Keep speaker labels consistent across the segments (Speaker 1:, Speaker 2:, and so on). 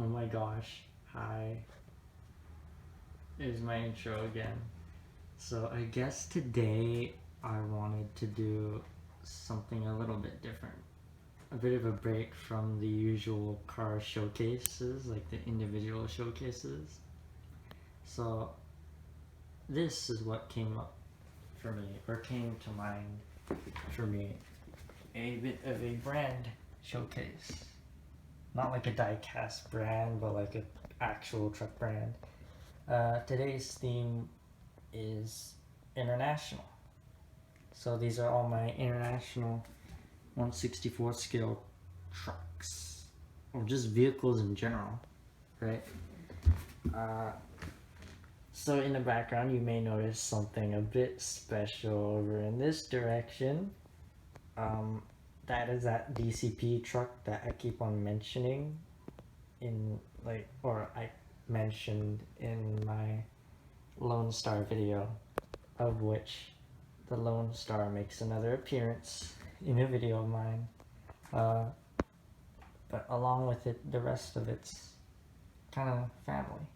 Speaker 1: Oh my gosh, hi. Here's my intro again. So I guess today I wanted to do something a little bit different. A bit of a break from the usual car showcases, like the individual showcases. So this is what came up for me, or came to mind for me. A bit of a brand showcase. Not like a die-cast brand, but like an actual truck brand. Today's theme is international. So these are all my international 1/64 scale trucks, or just vehicles in general, right? So in the background you may notice something a bit special over in this direction. That is that DCP truck that I keep on mentioning I mentioned in my Lone Star video, of which the Lone Star makes another appearance in a video of mine. But along with it, the rest of it's kind of family.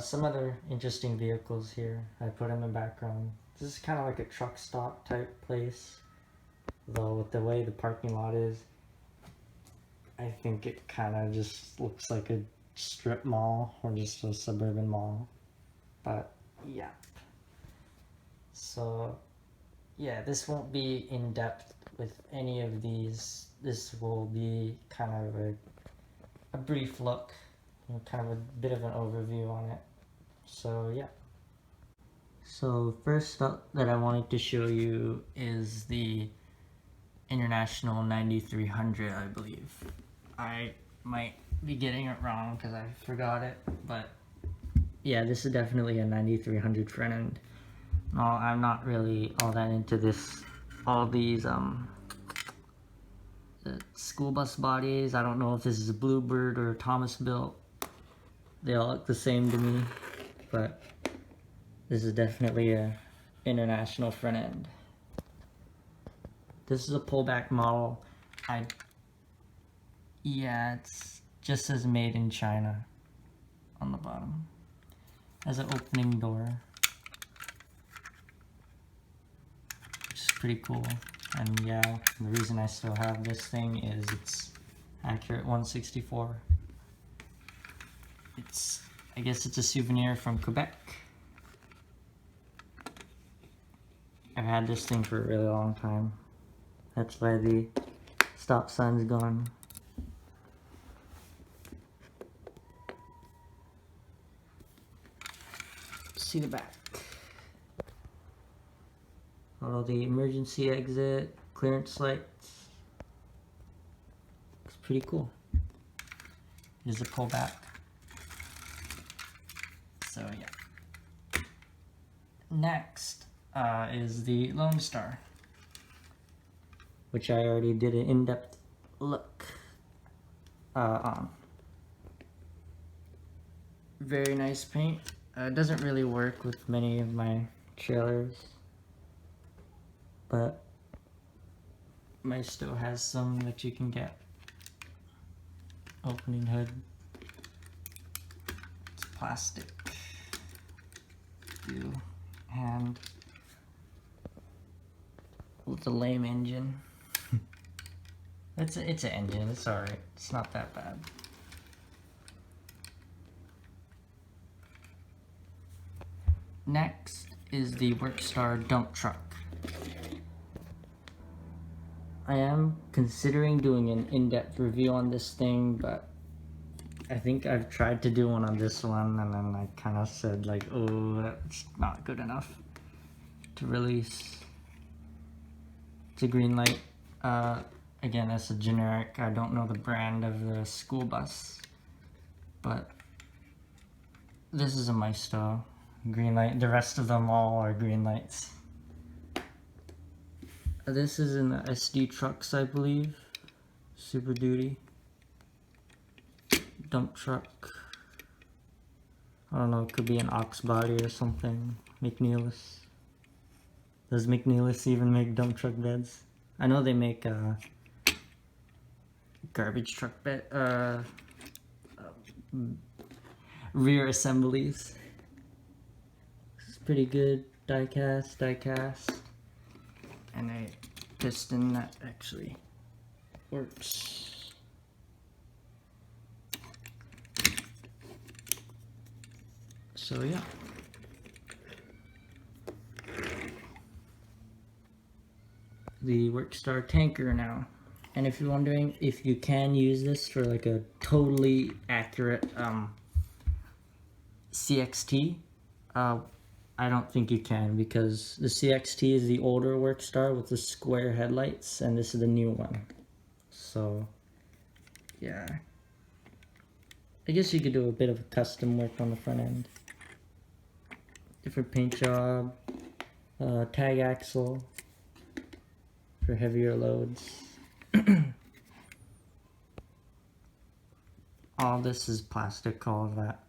Speaker 1: Some other interesting vehicles here I put in the background. This is kind of like a truck stop type place, though with the way the parking lot is, I think it kind of just looks like a strip mall or just a suburban mall. But yeah. So yeah, this won't be in depth with any of these. This will be kind of a brief look, kind of a bit of an overview on it. So yeah. So first up that I wanted to show you is the International 9300, I believe. I might be getting it wrong because I forgot it, but yeah, this is definitely a 9300 front end. No, I'm not really all that into all these the school bus bodies. I don't know if this is a Bluebird or Thomas built. They all look the same to me, but this is definitely a international front end. This is a pullback model. Yeah, it's just says made in China on the bottom. Has an opening door, which is pretty cool. And yeah, the reason I still have this thing is it's accurate 1/64. I guess it's a souvenir from Quebec. I've had this thing for a really long time. That's why the stop sign's gone. See the back. All the emergency exit, clearance lights. It's pretty cool. There's a pullback. So yeah. Next is the Lone Star, which I already did an in-depth look on. Very nice paint. It doesn't really work with many of my trailers, but mine still has some that you can get. Opening hood. It's plastic. And with a lame engine. It's an engine. It's alright. It's not that bad. Next is the Workstar dump truck. I am considering doing an in-depth review on this thing, but I think I've tried to do one on this one, and then I kind of said like, oh, that's not good enough to release. It's a green light. Again, that's a generic. I don't know the brand of the school bus, but this is a Maestro. Green light. The rest of them all are green lights. This is in the SD trucks, I believe. Super Duty. Dump truck. I don't know, it could be an ox body or something. McNeilus. Does McNeilus even make dump truck beds? I know they make garbage truck bed, rear assemblies. It's pretty good. Die cast, and a piston that actually works. So yeah. The Workstar tanker now. And if you're wondering if you can use this for like a totally accurate CXT, I don't think you can, because the CXT is the older Workstar with the square headlights, and this is the new one. So, yeah. I guess you could do a bit of custom work on the front end. Different paint job, tag axle for heavier loads. All this is plastic, all of that.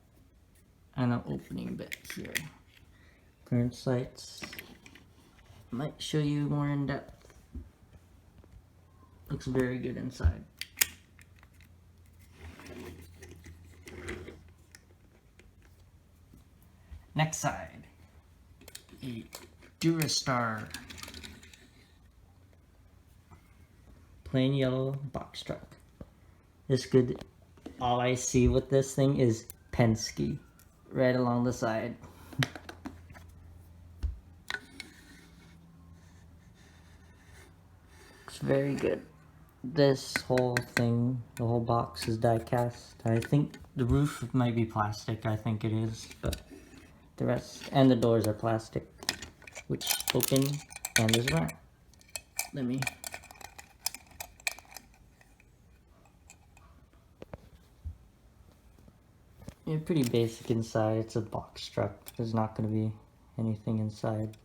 Speaker 1: And an opening bit here. Clearance lights. Might show you more in depth. Looks very good inside. Next side. A Durastar. Plain yellow box truck. This good. All I see with this thing is Penske right along the side. It's very good. This whole thing, the whole box is die cast. I think the roof might be plastic, I think it is, but the rest, and the doors are plastic, which open, and there's a ramp. Let me. Yeah, pretty basic inside. It's a box truck. There's not going to be anything inside.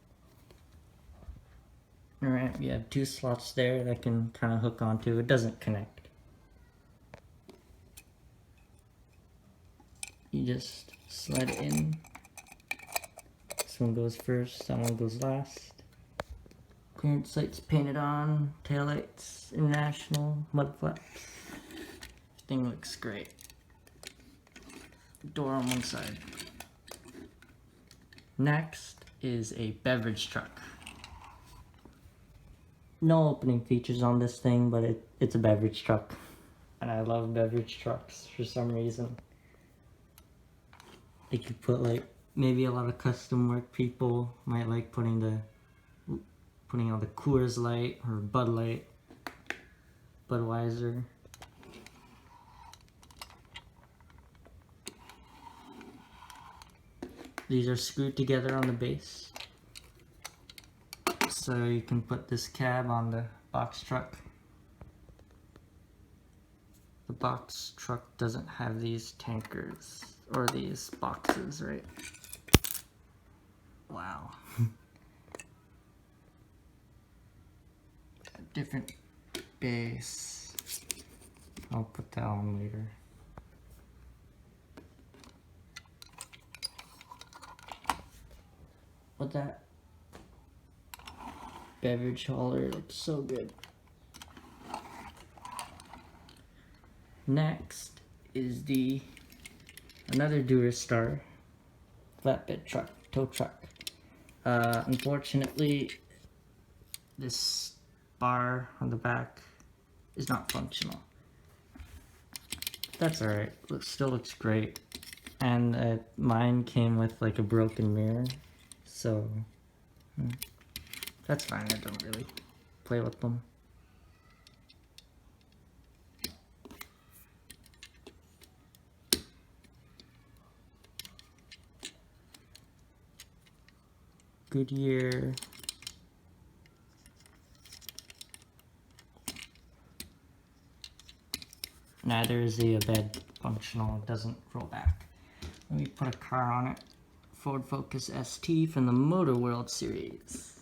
Speaker 1: Alright, we have 2 slots there that can kind of hook onto. It doesn't connect. You just slide it in. This one goes first, that one goes last. Clearance lights painted on, tail lights, international, mud flaps. Thing looks great. Door on one side. Next is a beverage truck. No opening features on this thing, but it's a beverage truck. And I love beverage trucks for some reason. You could put like, maybe a lot of custom work people might like putting on the Coors Light or Bud Light, Budweiser. These are screwed together on the base. So you can put this cab on the box truck. The box truck doesn't have these tankers or these boxes, right? Wow. A different base. I'll put that on later. But that beverage hauler looks so good. Next is another Durastar flatbed truck, tow truck. Unfortunately, this bar on the back is not functional. That's alright. Still looks great. And mine came with like a broken mirror, so that's fine. I don't really play with them. Goodyear. Neither is the bed functional. It doesn't roll back. Let me put a car on it. Ford Focus ST from the Motor World series.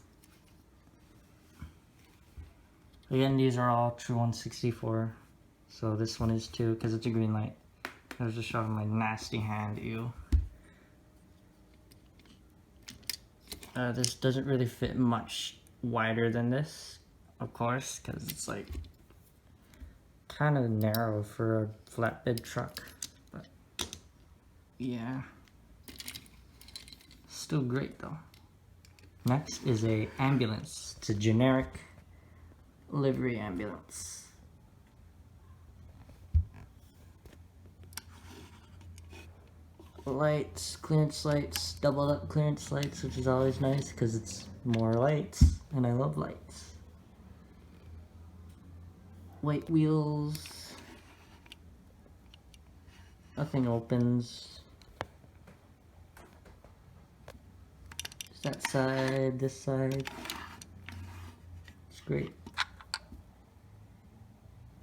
Speaker 1: Again, these are all true 164. So this one is too, because it's a green light. I was just showing my nasty hand, ew. This doesn't really fit much wider than this, of course, because it's like kind of narrow for a flatbed truck. But yeah. Still great though. Next is a ambulance. It's a generic livery ambulance. Lights, clearance lights, doubled up clearance lights, which is always nice because it's more lights, and I love lights. White wheels. Nothing opens. That side, this side. It's great.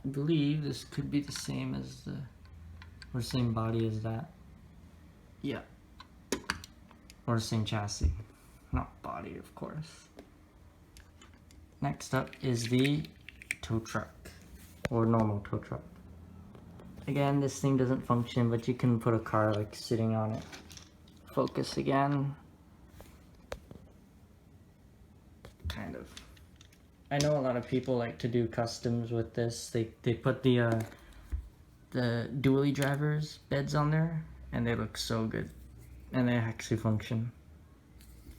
Speaker 1: I believe this could be the same as the, or same body as that. Yeah. Or same chassis. Not body, of course. Next up is the tow truck, or normal tow truck. Again, this thing doesn't function, but you can put a car like sitting on it. Focus again. Kind of. I know a lot of people like to do customs with this. They put the dually drivers beds on there, and they look so good, and they actually function.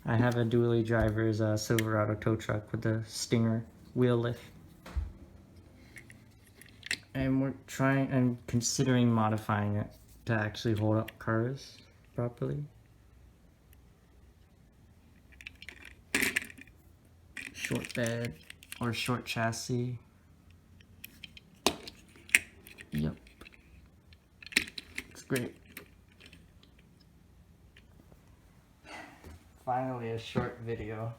Speaker 1: I have a dually driver's Silverado tow truck with the Stinger wheel lift, and I'm considering modifying it to actually hold up cars properly. Short bed or short chassis. Yep. It's great. Finally a short video.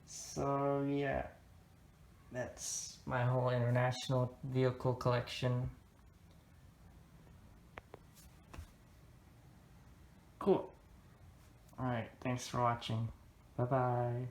Speaker 1: So yeah, that's my whole international vehicle collection. Cool. Alright, thanks for watching. Bye bye.